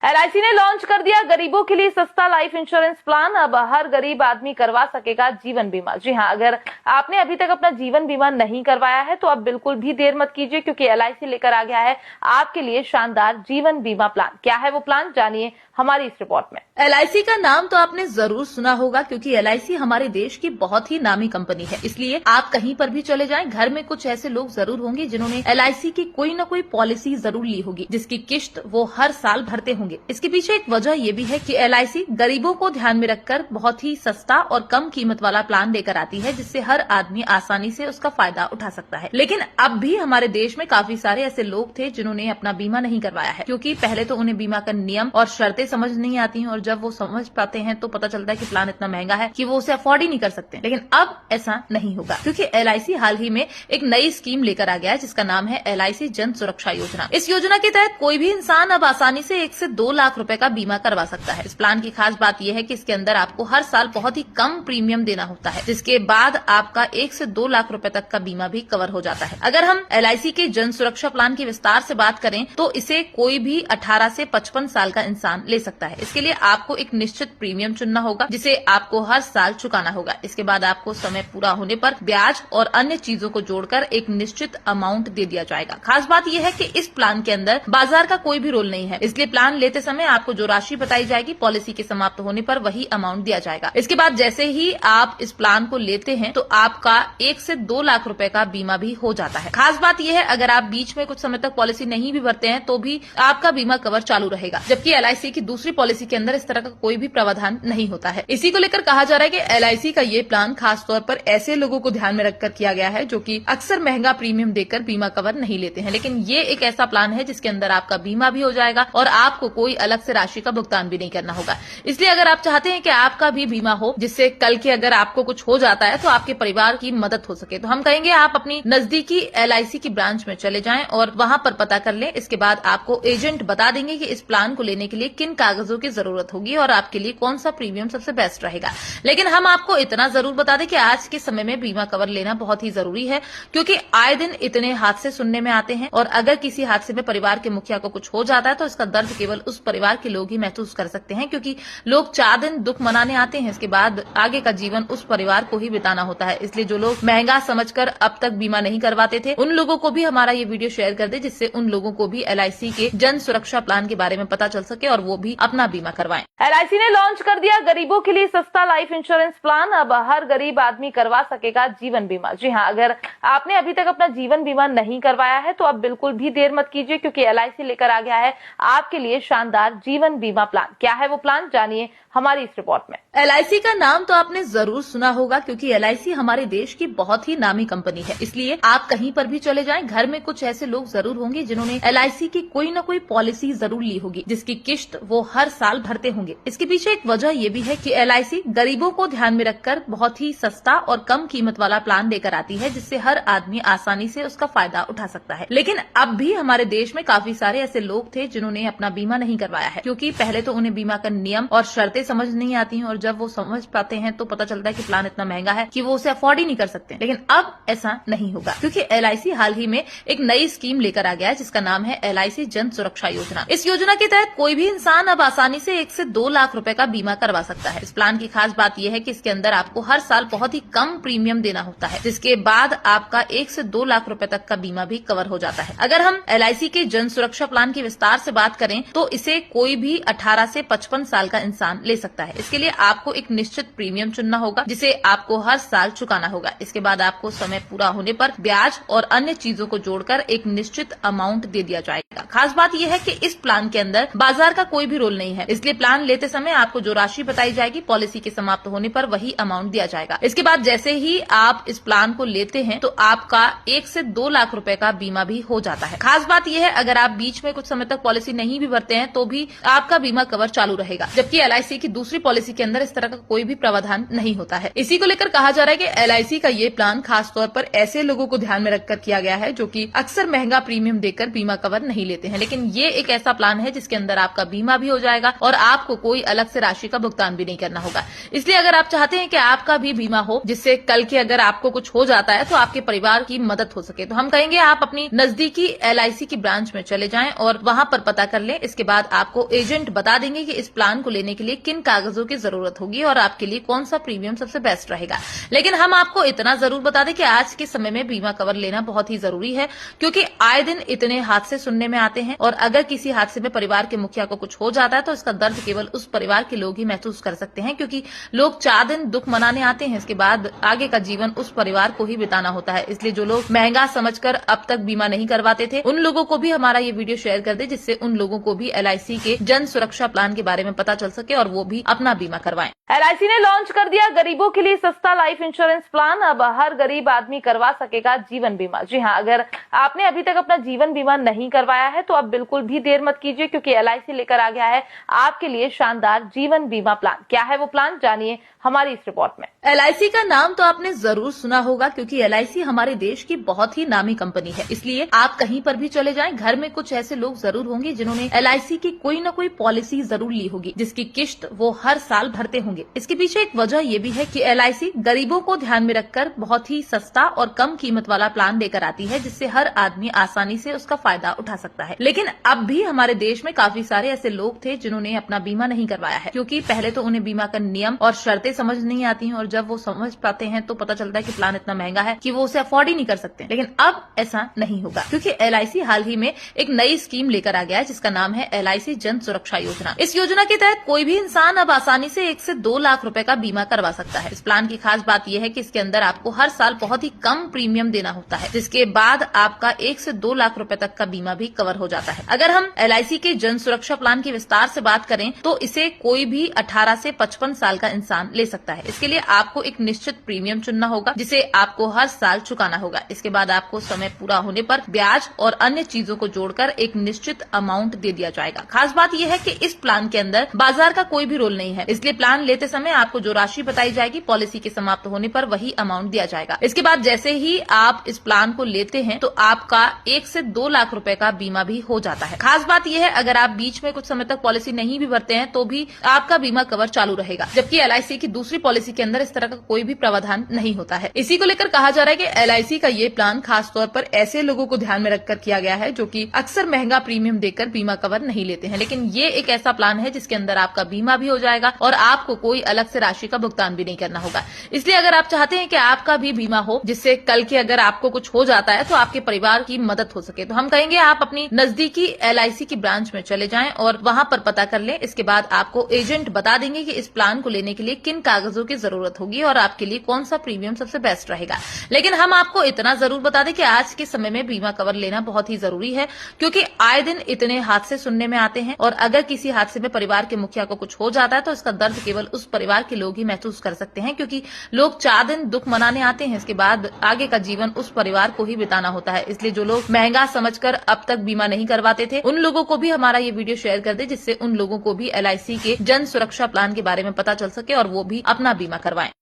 LIC ने launch कर दिया गरीबों के लिए सस्ता लाइफ इंश्योरेंस प्लान। अब हर गरीब आदमी करवा सकेगा जीवन बीमा। जी हां, अगर आपने अभी तक अपना जीवन बीमा नहीं करवाया है तो अब बिल्कुल भी देर मत कीजिए, क्योंकि एलआईसी लेकर आ गया है आपके लिए शानदार जीवन बीमा प्लान। क्या है वो प्लान, जानिए हमारी इस रिपोर्ट में। एलआईसी का नाम तो आपने जरूर सुना होगा, क्योंकि एलआईसी हमारे देश की बहुत ही नामी कंपनी है। इसलिए आप कहीं पर भी चले जाएं, घर में कुछ ऐसे लोग जरूर होंगे जिन्होंने एलआईसी की कोई न कोई पॉलिसी जरूर ली होगी, जिसकी किश्त वो हर साल भरते होंगे। इसके पीछे एक वजह ये भी है कि एलआईसी गरीबों को ध्यान में रखकर बहुत ही सस्ता और कम कीमत वाला प्लान लेकर आती है, जिससे हर आदमी आसानी से उसका फायदा उठा सकता है। लेकिन अब भी हमारे देश में काफी सारे ऐसे लोग थे जिन्होंने अपना बीमा नहीं करवाया है, क्योंकि पहले तो उन्हें बीमा का नियम और शर्तें समझ नहीं आती हैं, और जब वो समझ पाते हैं तो पता चलता है कि प्लान इतना महंगा है कि वो उसे अफोर्ड ही नहीं कर सकते। लेकिन अब ऐसा नहीं होगा, क्योंकि एलआईसी हाल ही में एक नई स्कीम लेकर आ गया है, जिसका नाम है एलआईसी जन सुरक्षा योजना। इस योजना के तहत कोई भी इंसान अब आसानी से 1 से 2 लाख रुपए का बीमा करवा सकता है। इस प्लान की खास बात यह है कि इसके अंदर आपको हर साल बहुत ही कम प्रीमियम देना होता है, जिसके बाद आपका 1 से 2 लाख रुपए तक का बीमा भी कवर हो जाता है। अगर हम एलआईसी के जन सुरक्षा प्लान की विस्तार से बात करें तो इसे कोई भी 18 से 55 साल का इंसान ले सकता है। इसके लिए आपको एक निश्चित प्रीमियम चुनना होगा, जिसे आपको हर साल चुकाना होगा। इसके बाद आपको समय पूरा होने पर ब्याज और अन्य चीजों को जोड़कर एक निश्चित अमाउंट दे दिया जाएगा। खास बात यह है कि इस प्लान के अंदर बाजार का कोई भी रोल नहीं है, इसलिए प्लान लेते समय आपको जो राशि बताई जाएगी, पॉलिसी के समाप्त होने पर वही अमाउंट दिया जाएगा। इसके बाद जैसे ही आप इस प्लान को लेते हैं तो आपका 1 से 2 लाख रुपए का बीमा भी हो जाता है। खास बात यह है, अगर आप बीच में कुछ समय तक पॉलिसी नहीं भी भरते हैं तो भी आपका बीमा कवर चालू रहेगा, जबकि एलआईसी की दूसरी पॉलिसी के अंदर इस तरह का कोई भी प्रावधान नहीं होता है। इसी को लेकर कहा जा रहा है कि एलआईसी का ये प्लान खास तौर पर ऐसे लोगों को ध्यान में रखकर किया गया है जो कि अक्सर महंगा प्रीमियम देकर बीमा कवर नहीं लेते हैं। लेकिन ये एक ऐसा प्लान है जिसके अंदर आपका बीमा भी हो जाएगा और आपको कोई अलग से राशि का भुगतान भी नहीं करना होगा। इसलिए अगर आप चाहते हैं कि आपका भी बीमा हो, जिससे कल के अगर आपको कुछ हो जाता है तो आपके परिवार की मदद हो सके, तो हम कहेंगे आप अपनी नजदीकी एलआईसी की ब्रांच में चले जाएं और वहां पर पता कर लें। इसके बाद आपको एजेंट बता देंगे कि इस प्लान को लेने के लिए किन कागजों की जरूरत होगी और आपके लिए कौन सा प्रीमियम सबसे बेस्ट रहेगा। लेकिन हम आपको इतना जरूर बता दें कि आज के समय में बीमा कवर लेना बहुत ही जरूरी है, क्योंकि आए दिन इतने हादसे सुनने में आते हैं, और अगर किसी हादसे में परिवार के मुखिया को कुछ हो जाता है तो इसका दर्द केवल उस परिवार के लोग ही महसूस कर सकते हैं, क्योंकि लोग 4 दिन दुख मनाने आते हैं, इसके बाद आगे का जीवन उस परिवार को ही बिताना होता है। इसलिए जो लोग महंगा समझकर अब तक बीमा नहीं करवाते थे, उन लोगों को भी हमारा ये वीडियो शेयर कर दे, जिससे उन लोगों को भी एलआईसी के जन सुरक्षा प्लान के बारे में पता चल सके और वो भी अपना बीमा करवाएं। एलआईसी ने लॉन्च कर दिया गरीबों के लिए सस्ता लाइफ इंश्योरेंस प्लान। अब हर गरीब आदमी करवा सकेगा जीवन बीमा। जी हां, अगर आपने अभी तक अपना जीवन बीमा नहीं करवाया है तो अब बिल्कुल भी देर मत कीजिए, क्योंकि एलआईसी लेकर आ गया है आपके लिए शानदार जीवन बीमा प्लान। क्या है वो प्लान, जानिए हमारी इस रिपोर्ट में। एलआईसी का नाम तो आपने जरूर सुना होगा, क्योंकि एलआईसी हमारे देश की बहुत ही नामी कंपनी है। इसलिए आप कहीं पर भी चले जाएं, घर में कुछ ऐसे लोग जरूर होंगे जिन्होंने एलआईसी की कोई न कोई पॉलिसी जरूर ली होगी, जिसकी किश्त वो हर साल भरते होंगे। इसके पीछे एक वजह ये भी है कि एलआईसी गरीबों को ध्यान में रखकर बहुत ही सस्ता और कम कीमत वाला प्लान लेकर आती है, जिससे हर आदमी आसानी से उसका फायदा उठा सकता है। लेकिन अब भी हमारे देश में काफी सारे ऐसे लोग थे जिन्होंने अपना बीमा नहीं करवाया है, क्योंकि पहले तो उन्हें बीमा का नियम और शर्तें समझ नहीं आती हैं, और जब वो समझ पाते हैं तो पता चलता है कि प्लान इतना महंगा है कि वो उसे अफोर्ड ही नहीं कर सकते। लेकिन अब ऐसा नहीं होगा, क्योंकि एलआईसी हाल ही में एक नई स्कीम लेकर आ गया है, जिसका नाम है एलआईसी जन सुरक्षा योजना। इस योजना के तहत कोई भी इंसान अब आसानी से 1 से 2 लाख रुपए का बीमा करवा सकता है। इस प्लान की खास बात यह है कि इसके अंदर आपको हर साल बहुत ही कम प्रीमियम देना होता है, जिसके बाद आपका 1 से 2 लाख रुपए तक का बीमा भी कवर हो जाता है। अगर हम एलआईसी के जन सुरक्षा प्लान की विस्तार से बात करें तो इसे कोई भी 18 से 55 साल का इंसान ले सकता है। इसके लिए आपको एक निश्चित प्रीमियम चुनना होगा, जिसे आपको हर साल चुकाना होगा। इसके बाद आपको समय पूरा होने पर ब्याज और अन्य चीजों को जोड़कर एक निश्चित अमाउंट दे दिया जाएगा। खास बात यह है कि इस प्लान के अंदर बाजार का कोई भी रोल नहीं है, इसलिए प्लान लेते समय आपको जो राशि बताई जाएगी, पॉलिसी के समाप्त होने पर वही अमाउंट दिया जाएगा। इसके बाद जैसे ही आप इस प्लान को लेते हैं तो आपका 1 से 2 लाख रुपए का बीमा भी हो जाता है। खास बात यह है, अगर आप बीच में कुछ समय तक पॉलिसी नहीं भी भरते हैं तो भी आपका बीमा कवर चालू रहेगा, जबकि एलआईसी की दूसरी पॉलिसी के अंदर इस तरह का कोई भी प्रावधान नहीं होता है। इसी को लेकर कहा जा रहा है कि एलआईसी का ये प्लान खास तौर पर ऐसे लोगों को ध्यान में रखकर किया गया है जो कि अक्सर महंगा प्रीमियम देकर बीमा कवर नहीं लेते हैं। लेकिन ये एक ऐसा प्लान है जिसके अंदर आपका बीमा भी हो जाएगा और आपको कोई अलग से राशि का भुगतान भी नहीं करना होगा। इसलिए अगर आप चाहते हैं कि आपका भी बीमा हो, जिससे कल के अगर आपको कुछ हो जाता है तो आपके परिवार की मदद हो सके, तो हम कहेंगे आप अपनी नजदीकी एलआईसी की ब्रांच में चले जाएं और वहां पर पता कर लें। इसके बाद आपको एजेंट बता देंगे कि इस प्लान को लेने के लिए किन कागजों की जरूरत होगी और आपके लिए कौन सा प्रीमियम सबसे बेस्ट रहेगा। लेकिन हम आपको इतना जरूर बता दें कि आज के समय में बीमा कवर लेना बहुत ही जरूरी है, क्योंकि आए दिन इतने हादसे सुनने में आते हैं और अगर किसी हादसे में परिवार के मुखिया को कुछ हो जाता है तो इसका दर्द केवल उस परिवार के लोग ही महसूस कर सकते हैं, क्योंकि लोग 4 दिन दुख मनाने आते हैं, इसके बाद आगे का जीवन उस परिवार को ही बिताना होता है। इसलिए जो लोग महंगा समझकर अब तक बीमा नहीं करवाते थे, उन लोगों को भी हमारा ये वीडियो शेयर कर दे, जिससे उन लोगों को भी LIC के जन सुरक्षा प्लान के बारे में पता चल सके और वो भी अपना बीमा करवाएं। LIC ने लॉन्च कर दिया गरीबों के लिए सस्ता लाइफ इंश्योरेंस प्लान। अब हर गरीब आदमी करवा सकेगा जीवन बीमा। जी हाँ, अगर आपने अभी तक अपना जीवन बीमा नहीं करवाया है तो अब बिल्कुल भी देर मत कीजिए, क्योंकि LIC लेकर आ गया है आपके लिए शानदार जीवन बीमा प्लान। क्या है वो प्लान, जानिए हमारी इस रिपोर्ट में। LIC का नाम तो आपने जरूर सुना होगा, क्योंकि LIC हमारे देश की बहुत ही नामी कंपनी है। इसलिए आप कहीं पर भी चले जाएं, घर में कुछ ऐसे लोग जरूर होंगे जिन्होंने LIC की कोई न कोई पॉलिसी जरूर ली होगी, जिसकी किस्त वो हर साल भरते होंगे। इसके पीछे एक वजह ये भी है कि LIC गरीबों को ध्यान में रखकर बहुत ही सस्ता और कम कीमत वाला प्लान लेकर आती है, जिससे हर आदमी आसानी से उसका फायदा उठा सकता है। लेकिन अब भी हमारे देश में काफी सारे ऐसे लोग थे जिन्होंने अपना बीमा नहीं करवाया है, क्योंकि पहले तो उन्हें बीमा का नियम और शर्तें समझ नहीं आती हैं, और जब वो समझ पाते हैं तो पता चलता है कि प्लान इतना महंगा है कि वो उसे अफोर्ड ही नहीं कर सकते। लेकिन अब ऐसा नहीं होगा, क्योंकि LIC हाल ही में एक नई स्कीम लेकर आ गया है, जिसका नाम है LIC जन सुरक्षा योजना। इस योजना के तहत कोई भी इंसान अब आसानी से 1 से 2 लाख रुपए का बीमा करवा सकता है। इस प्लान की खास बात यह है कि इसके अंदर आपको हर साल बहुत ही कम प्रीमियम देना होता है, जिसके बाद आपका 1 से 2 लाख रुपए तक का बीमा भी कवर हो जाता है। अगर हम LIC के जन सुरक्षा प्लान की विस्तार से बात करें तो इसे कोई भी 18 से 55 साल का इंसान ले सकता है। इसके लिए आपको एक निश्चित प्रीमियम चुनना होगा, जिसे आपको हर साल चुकाना होगा। इसके बाद आपको समय पूरा होने पर ब्याज और अन्य चीजों को जोड़कर एक निश्चित अमाउंट दे दिया जाएगा। खास बात यह है कि इस प्लान के अंदर बाजार का कोई भी रोल नहीं है, इसलिए प्लान लेते समय आपको जो राशि बताई जाएगी पॉलिसी के समाप्त होने पर वही अमाउंट दिया जाएगा। इसके बाद जैसे ही आप इस प्लान को लेते हैं तो आपका 1 से 2 लाख रुपए का बीमा भी हो जाता है। खास बात यह है, अगर आप बीच में कुछ समय तक पॉलिसी नहीं भी भरते हैं तो भी आपका बीमा कवर चालू रहेगा, जबकि LIC की दूसरी पॉलिसी के अंदर इस तरह का कोई भी प्रावधान नहीं होता है। इसी को लेकर कहा जा रहा है कि LIC का ये प्लान खास तौर पर ऐसे लोगों को ध्यान में रखकर किया गया है जो कि अक्सर महंगा प्रीमियम देकर बीमा कवर नहीं लेते हैं। लेकिन ये एक ऐसा प्लान है जिसके अंदर आपका बीमा भी हो जाएगा और आपको कोई अलग से राशि का भुगतान भी नहीं करना होगा। इसलिए अगर आप चाहते हैं कि आपका भी बीमा हो, जिससे कल के अगर आपको कुछ हो जाता है तो आपके परिवार की मदद हो सके, तो हम कहेंगे आप अपनी नजदीकी LIC की ब्रांच में चले जाएं और वहां पर पता कर लें। इसके बाद आपको एजेंट बता देंगे कि इस प्लान को लेने के लिए किन कागजों की जरूरत होगी और आपके लिए कौन सा प्रीमियम सबसे बेस्ट रहेगा। लेकिन हम आपको इतना जरूर बता दें कि आज के समय में बीमा कवर लेना बहुत ही जरूरी है, क्योंकि आए दिन इतने हादसे सुनने में आते हैं और अगर किसी हादसे में परिवार के मुखिया को कुछ हो जाता है तो इसका दर्द केवल उस परिवार के लोग ही महसूस कर सकते हैं, क्योंकि लोग 4 दिन दुख मनाने आते हैं, इसके बाद आगे का जीवन उस परिवार को ही बिताना होता है। इसलिए जो लोग महंगा समझकर अब तक बीमा नहीं करवाते थे, उन लोगों को भी हमारा ये वीडियो शेयर कर दे, जिससे उन लोगों को भी LIC के जन सुरक्षा प्लान के बारे में पता चल सके और वो भी अपना बीमा करवाएं।